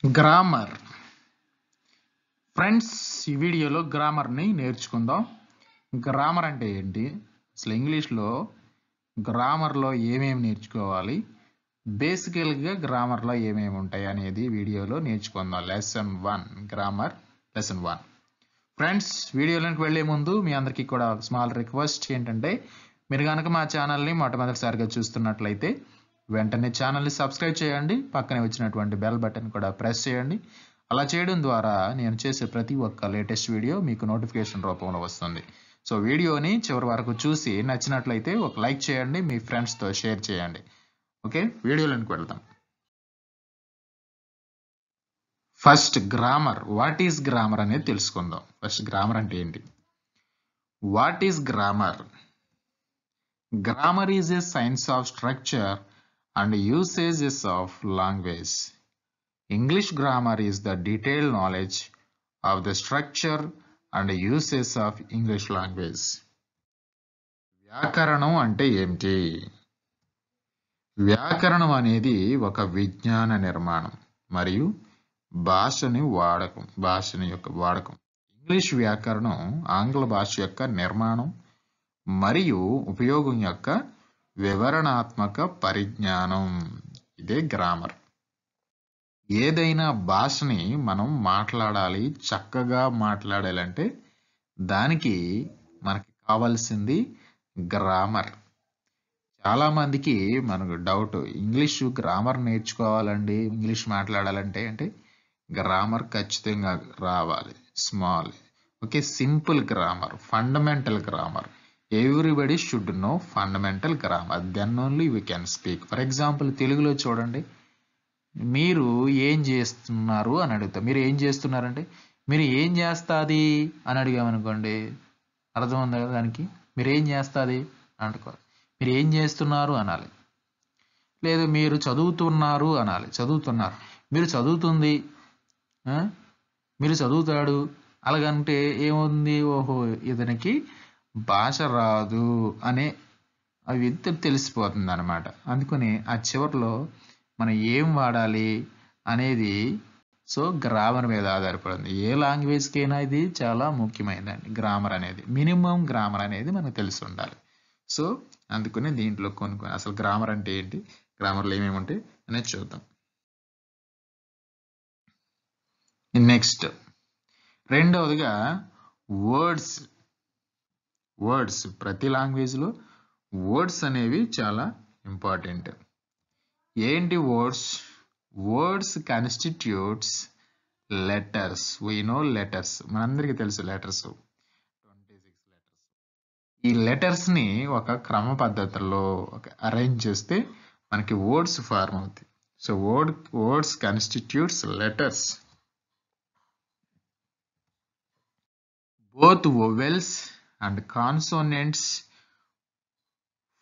Grammar. Friends, ఈ వీడియోలో గ్రామర్ని నేర్చుకుందాం. గ్రామర్ అంటే ఏంటి, అసలు ఇంగ్లీష్లో గ్రామర్లో ఏమేమి నేర్చుకోవాలి, బేసికల్గా గ్రామర్లో ఏమేమి ఉంటాయి అనేది వీడియోలో నేర్చుకుందాం. Lesson 1 grammar lesson 1. ఫ్రెండ్స్, వీడియోలోకి వెళ్ళే ముందు మీ అందరికీ కూడా స్మాల్ రిక్వెస్ట్ ఏంటంటే, మీరు కనుక మా ఛానల్ని మొట్టమొదటిసారిగా చూస్తున్నట్లయితే వెంటనే ఛానల్ని సబ్స్క్రైబ్ చేయండి, పక్కనే వచ్చినటువంటి బెల్ బటన్ కూడా ప్రెస్ చేయండి. అలా చేయడం ద్వారా నేను చేసే ప్రతి ఒక్క లేటెస్ట్ వీడియో మీకు నోటిఫికేషన్ రూపంలో వస్తుంది. సో వీడియోని చివరి వరకు చూసి నచ్చినట్లయితే ఒక లైక్ చేయండి, మీ ఫ్రెండ్స్తో షేర్ చేయండి. ఓకే, వీడియోలోకి వెళ్దాం. First grammar. What is grammar అనేది తెలుసుకుందాం. ఫస్ట్ గ్రామర్ అంటే ఏంటి? What is grammar? Grammar is a science of structure and usages of language. English grammar is the detailed knowledge of the structure and uses of English language. వ్యాకరణం అంటే ఏమిటి? వ్యాకరణం అనేది ఒక విజ్ఞాన నిర్మాణం మరియు భాషని యొక్క వాడకం. ఇంగ్లీష్ వ్యాకరణం ఆంగ్ల భాష యొక్క నిర్మాణం మరియు ఉపయోగం యొక్క వివరణాత్మక పరిజ్ఞానం. ఇదే గ్రామర్. ఏదైనా భాషని మనం మాట్లాడాలి, చక్కగా మాట్లాడాలంటే దానికి మనకి కావాల్సింది గ్రామర్. చాలామందికి మనకు డౌట్, ఇంగ్లీషు గ్రామర్ నేర్చుకోవాలండి, ఇంగ్లీష్ మాట్లాడాలంటే అంటే గ్రామర్ ఖచ్చితంగా రావాలి. Small, okay, simple grammar, fundamental grammar. Everybody should know fundamental grammar, then only we can speak. For example, తెలుగులో చూడండి, మీరు ఏం చేస్తున్నారు అని అడుగుతా. మీరు ఏం చేస్తున్నారంటే, మీరు ఏం చేస్తుంది అని అడిగామనుకోండి, అర్థం ఉంది కదా దానికి. మీరు ఏం చేస్తుంది అనుకోవాలి, మీరు ఏం చేస్తున్నారు అనాలి. లేదు, మీరు చదువుతున్నారు అనాలి. చదువుతున్నారు, మీరు చదువుతుంది, మీరు చదువుతాడు. అలాగంటే ఏముంది, ఓహో ఇతనికి భాష రాదు అనే అవి తెలిసిపోతుంది అనమాట. అందుకని ఆ చివరిలో మనం ఏం వాడాలి అనేది సో గ్రామర్ మీద ఆధారపడింది. ఏ లాంగ్వేజ్కైనా ఇది చాలా ముఖ్యమైనదండి గ్రామర్ అనేది. మినిమం గ్రామర్ అనేది మనకు తెలిసి ఉండాలి. సో అందుకని దీంట్లో కొన్ని అసలు గ్రామర్ అంటే ఏంటి, గ్రామర్లో ఏమేమి ఉంటాయి అనేది చూద్దాం. నెక్స్ట్, రెండవదిగా వర్డ్స్. ప్రతి లాంగ్వేజ్లో వర్డ్స్ అనేవి చాలా ఇంపార్టెంట్. ఏంటి words? Words constitutes letters. We know letters, మనందరికీ తెలుసు లెటర్స్, 26 లెటర్స్. ఈ లెటర్స్ని ఒక క్రమ పద్ధతిలో అరేంజ్ చేస్తే మనకి వర్డ్స్ ఫార్మ్ అవుతాయి. So words constitutes letters. Both vowels and consonants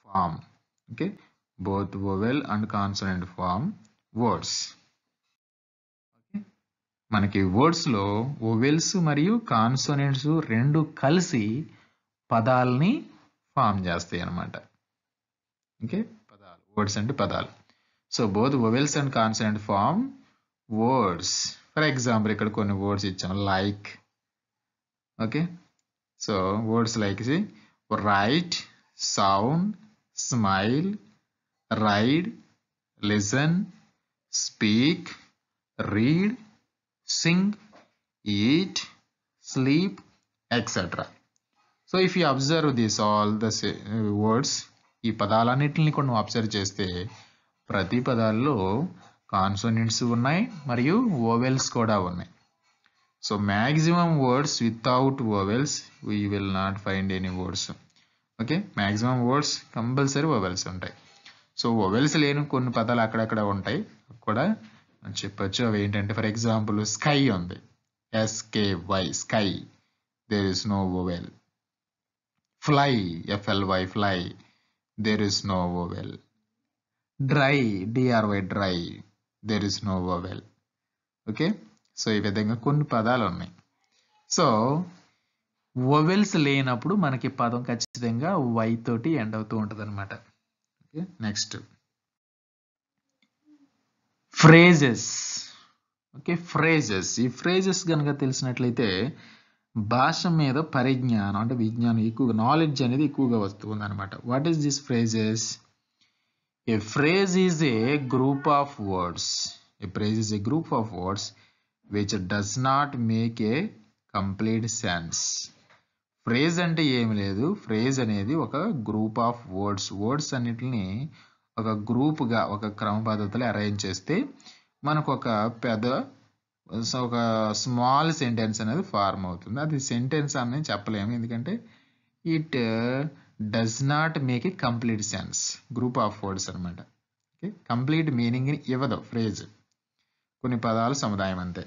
form. Okay, both vowel and consonant form words. Okay, మనకి వర్డ్స్ లో వొవెల్స్ మరియు కాన్సోనెంట్స్ రెండు కలిసి పదాలని ఫామ్ చేస్తాయి అన్నమాట. ఓకే, పదాలు. వర్డ్స్ అంటే పదాలు. So both vowels and consonant form words. For example, ఇక్కడ కొన్ని వర్డ్స్ ఇచ్చాను, like. Okay, so words like write, sound, smile, ride, listen, speak, read, sing, eat, sleep, etc. So if you observe this all the words, ఈ పదాలన్నిటిని కూడా నువ్వు observe చేస్తే ప్రతి పదాల్లో consonants ఉన్నాయి మరియు వోవెల్స్ కూడా ఉన్నాయి. So maximum words without vowels we will not find any words. Okay, maximum words compulsory vowels ఉంటాయి. సో vowels లేని కొన్ని పదాలు అక్కడక్కడ ఉంటాయి కూడా చెప్పొచ్చు. అవి ఏంటంటే, ఫర్ ఎగ్జాంపుల్ స్కై ఉంది, SKY sky, there is no vowel. Fly, FLY fly, there is no vowel. Dry, DRY dry, there is no vowel. Okay, so ఈ విధంగా కొన్ని పదాలు ఉన్నాయి. సో వొవెల్స్ లేనప్పుడు మనకి పదం ఖచ్చితంగా వై తోటి ఎండ్ అవుతూ ఉంటుంది అనమాట. Okay, next phrases. Okay, phrases. ఈ ఫ్రేజెస్ కనుక తెలిసినట్లయితే భాష మీద పరిజ్ఞానం అంటే విజ్ఞానం ఎక్కువగా, నాలెడ్జ్ అనేది ఎక్కువగా వస్తుంది అనమాట. What is this phrases? A phrase is a group of words. A phrase is a group of words which does not make a complete sense. Phrase అంటే ఏమి లేదు, ఫ్రేజ్ అనేది ఒక గ్రూప్ ఆఫ్ వర్డ్స్ అన్నిటిని ఒక గ్రూప్గా ఒక క్రమ పద్ధతిలో అరేంజ్ చేస్తే మనకు ఒక స్మాల్ సెంటెన్స్ అనేది ఫార్మ్ అవుతుంది. అది సెంటెన్స్ అని చెప్పలేము, ఎందుకంటే it does not make a complete sense. Group of words అనమాట. ఓకే, కంప్లీట్ మీనింగ్ ఇవ్వదు ఫ్రేజ్, కొన్ని పదాల సముదాయం అంతే.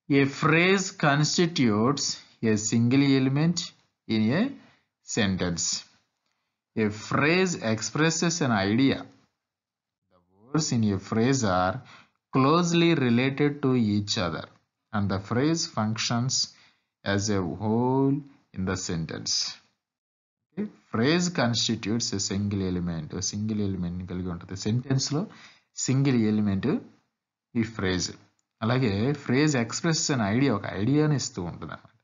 A phrase constitutes a single element in a sentence. A phrase expresses an idea. The words in a phrase are closely related to each other, and the phrase functions as a whole in the sentence. Okay? Phrase constitutes a single element. A single element కలిగి ఉంటుంది sentence లో. Single element ఈ phrase. అలాగే phrase express an idea, ఒక ఐడియాని ఇస్తూ ఉంటుంది అన్నమాట.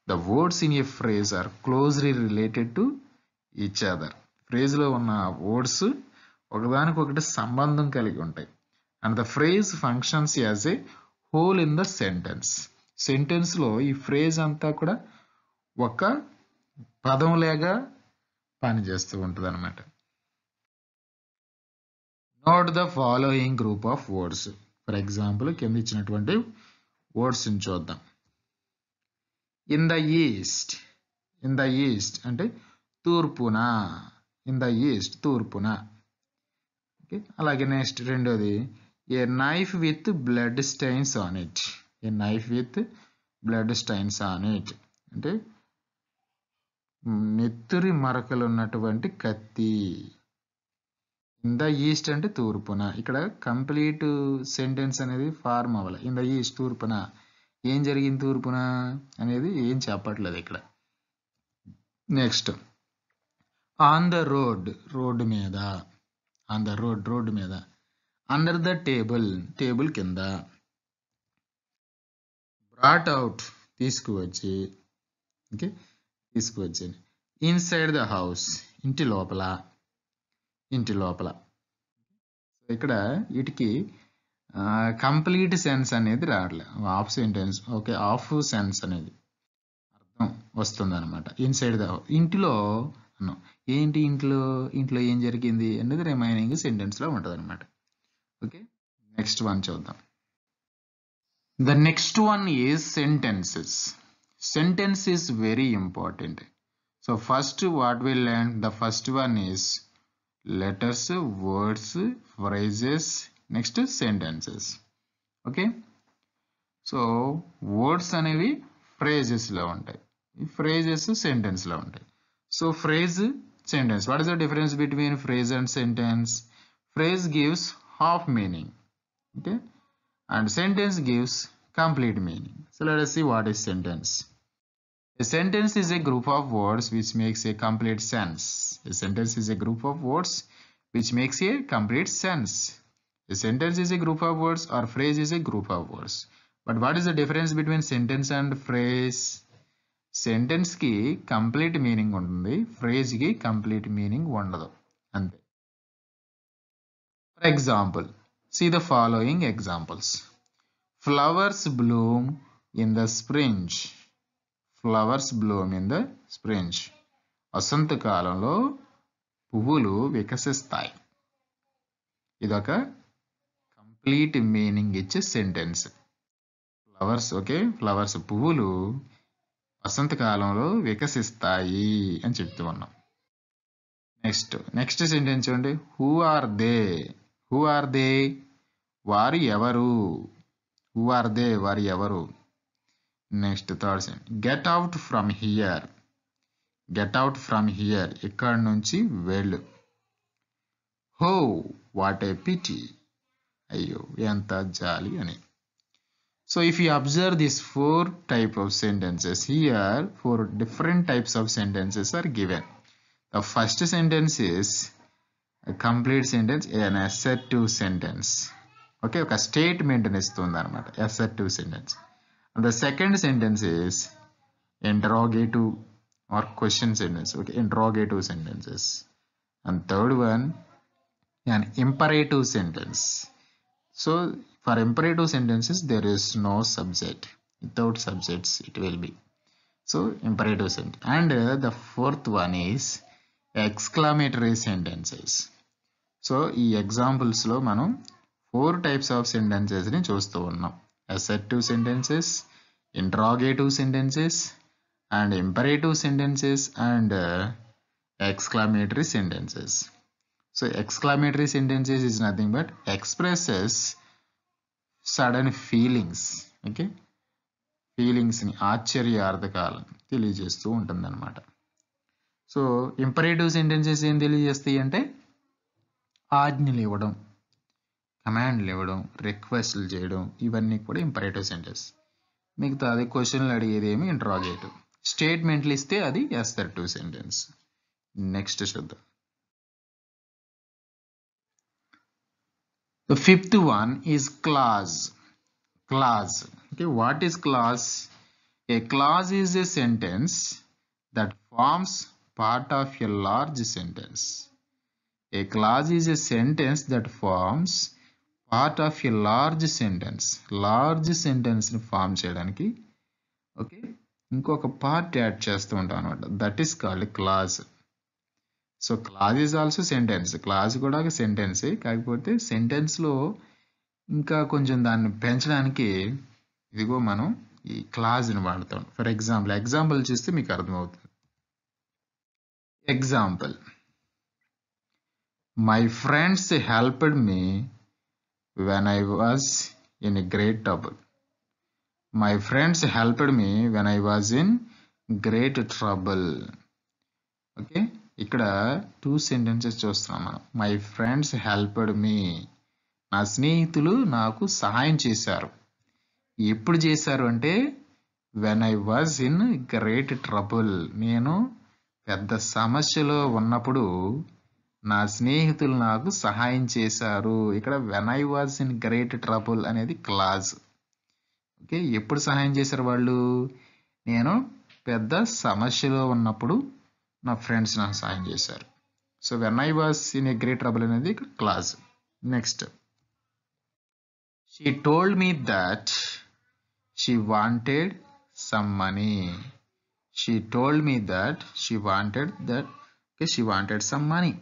The words in a phrase are closely related to each other. ఫ్రేజ్లో ఉన్న వర్డ్స్ ఒకదానికొకటి సంబంధం కలిగి ఉంటాయి. And the phrase functions as a whole in the sentence. సెంటెన్స్లో ఈ ఫ్రేజ్ అంతా కూడా ఒక పదంలాగా పనిచేస్తూ ఉంటుంది అనమాట. Note the following group of words. For example కింద ఇచ్చినటువంటి వర్డ్స్ని చూద్దాం. In the east. In the east అంటే తూర్పున. ఇన్ ద ఈస్ట్ తూర్పున. ఓకే, అలాగే నెక్స్ట్ రెండోది ఏ knife with blood stains on it. A knife with blood stains on it అంటే నెత్తురి మరకలు ఉన్నటువంటి కత్తి. ఇన్ ద ఈస్ట్ అంటే తూర్పున. ఇక్కడ కంప్లీట్ సెంటెన్స్ అనేది ఫార్మ్ అవ్వాలి. ఇన్ ద ఈస్ట్ తూర్పున, ఏం జరిగింది తూర్పున అనేది ఏం చెప్పట్లేదు ఇక్కడ. Next on the road, road మీద. ఆన్ ద రోడ్, రోడ్డు మీద. అండర్ ద టేబుల్, టేబుల్ కింద. బ్రాట్ అవుట్ తీసుకువచ్చి. ఓకే, తీసుకువచ్చి. ఇన్సైడ్ ద హౌస్ ఇంటి లోపల, ఇంటి లోపల. ఇక్కడ వీటికి కంప్లీట్ సెన్స్ అనేది రావట్లేదు, half sentence. Okay, half sense అనేది అర్థం వస్తుంది అనమాట. ఇన్సైడ్ ద హౌస్ ఇంటిలో అన్నాం. ఏంటి ఇంట్లో, ఇంట్లో ఏం జరిగింది అనేది రిమైనింగ్ సెంటెన్స్లో ఉంటుంది అనమాట. ఓకే, నెక్స్ట్ వన్ చూద్దాం. The next one is sentences. Sentence is very important. So first what will learn, the first one is letters, words, phrases, next sentences. Okay, so words అనేవి ఫ్రేజెస్లో ఉంటాయి, ఫ్రేజెస్ సెంటెన్స్లో ఉంటాయి. So phrase, sentence. What is the difference between phrase and sentence? Phrase gives half meaning, okay, and sentence gives complete meaning. So let us see what is sentence. A sentence is a group of words which makes a complete sense. A sentence is a group of words which makes a complete sense. A sentence is a group of words or phrase is a group of words. But what is the difference between sentence and phrase? Sentence కి complete meaning ఉంటుంది, phrase కి complete meaning ఉండదు, అంతే. For example, see the following examples. Flowers bloom in the spring. Flowers bloom in the spring. వసంతకాలంలో పువ్వులు వికసిస్తాయి. ఇదొక complete meaning ఇచ్చే సెంటెన్స్. ఫ్లవర్స్, ఓకే, ఫ్లవర్స్ పువ్వులు వసంతకాలంలో వికసిస్తాయి అని చెప్తూ ఉన్నాం. నెక్స్ట్ సెంటెన్స్ చూడండి. Who are they. Who are they, వారు ఎవరు. హూ ఆర్ దే, వారు ఎవరు. Next third sentence, get out from here. Get out from here, ఇక్కడ నుంచి వెళ్ళు. హో వాట్ ఏ పిటీ, అయ్యో ఎంత జాలి అని. So if you observe these 4 types of sentences here, 4 different types of sentences are given. The first sentence is a complete sentence, an assertive sentence. Okay, ఒక స్టేట్మెంట్ని ఇస్తుంది అనమాట assertive sentence. And the second sentence is interrogative or question sentence. Okay, interrogative sentences. And third one, an imperative sentence. So for imperative sentences there is no subject. Without subjects it will be. So imperative sentence. And the fourth one is exclamatory sentences. So ఈ examples లో మనం 4 types of sentences ని చూస్తూ ఉన్నాం. Assertive sentences, interrogative sentences, and imperative sentences, and exclamatory sentences. So exclamatory sentences is nothing but expresses sudden feelings. Okay, feelings ని ఆశ్చర్యార్థకాలను తెలియజేస్తూ ఉంటుంది అనమాట. సో ఇంపరేటివ్ సెంటెన్సెస్ ఏం తెలియజేస్తాయి అంటే ఆజ్ఞలు ఇవ్వడం, కమాండ్లు ఇవ్వడం, రిక్వెస్ట్లు చేయడం, ఇవన్నీ కూడా ఇంపరేటివ్ సెంటెన్స్. మిగతా అది క్వశ్చన్లు అడిగేది ఏమి ఇంటరాగేటివ్. స్టేట్మెంట్లు ఇస్తే అది అసర్టివ్ సెంటెన్స్. నెక్స్ట్ చూద్దాం. The fifth one is clause. Clause. Okay, what is clause? A clause is a sentence that forms part of a large sentence. A clause is a sentence that forms part of a large sentence. Large sentence ని form చేయడానికి okay ఇంకొక part add చేస్తూ ఉంటాం అనమాట. That is called clause. So clause is also sentence. Clause కూడా ఒక సెంటెన్సే, కాకపోతే సెంటెన్స్లో ఇంకా కొంచెం దాన్ని పెంచడానికి ఇదిగో మనం ఈ క్లాజ్ని వాడతాం. ఫర్ ఎగ్జాంపుల్ చూస్తే మీకు అర్థమవుతుంది. Example, my friends helped me when I was in a great trouble. My friends helped me when I was in great trouble. Okay, ఇక్కడ 2 sentences చూస్తున్నాం మనం. మై ఫ్రెండ్స్ హెల్ప్డ్ మీ, నా స్నేహితులు నాకు సహాయం చేశారు. ఎప్పుడు చేశారు అంటే when I was in great trouble, నేను పెద్ద సమస్యలో ఉన్నప్పుడు నా స్నేహితులు నాకు సహాయం చేశారు. ఇక్కడ when I was in great trouble అనేది క్లాజ్. ఓకే, ఎప్పుడు సహాయం చేశారు వాళ్ళు? నేను పెద్ద సమస్యలో ఉన్నప్పుడు నా ఫ్రెండ్స్ నాకు సహాయం చేశారు. So when I was in a great trouble అనేది ఇక్కడ clause. Next, she told me that she wanted some money. She told me that she wanted some money.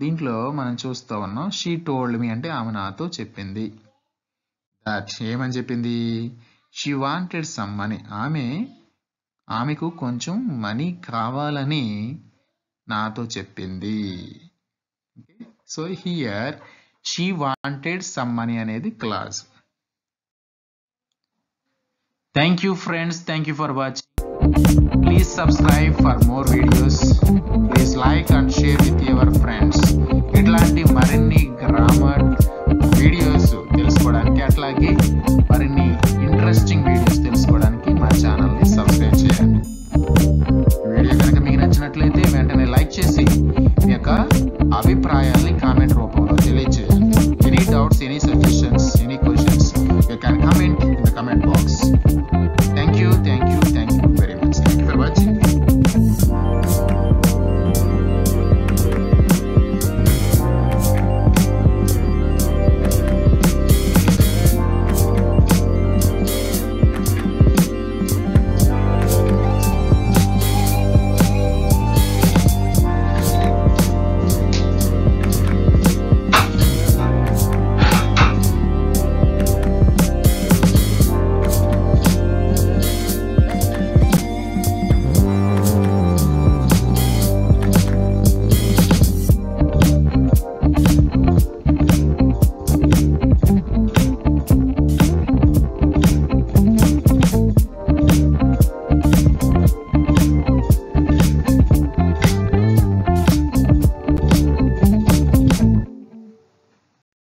దీంట్లో మనం చూస్తూ ఉన్నాం షీ టోల్డ్ మీ అంటే ఆమె నాతో చెప్పింది. దట్ ఏమని చెప్పింది? షీ వాంటెడ్ సమ్ మనీ, ఆమెకు కొంచెం మనీ కావాలని నాతో చెప్పింది. So here she wanted some money అనేది clause. Thank you friends, thank you for watching. Please subscribe for more videos. Please like and share with your friends. ఇట్లాంటి మరిన్ని grammar videos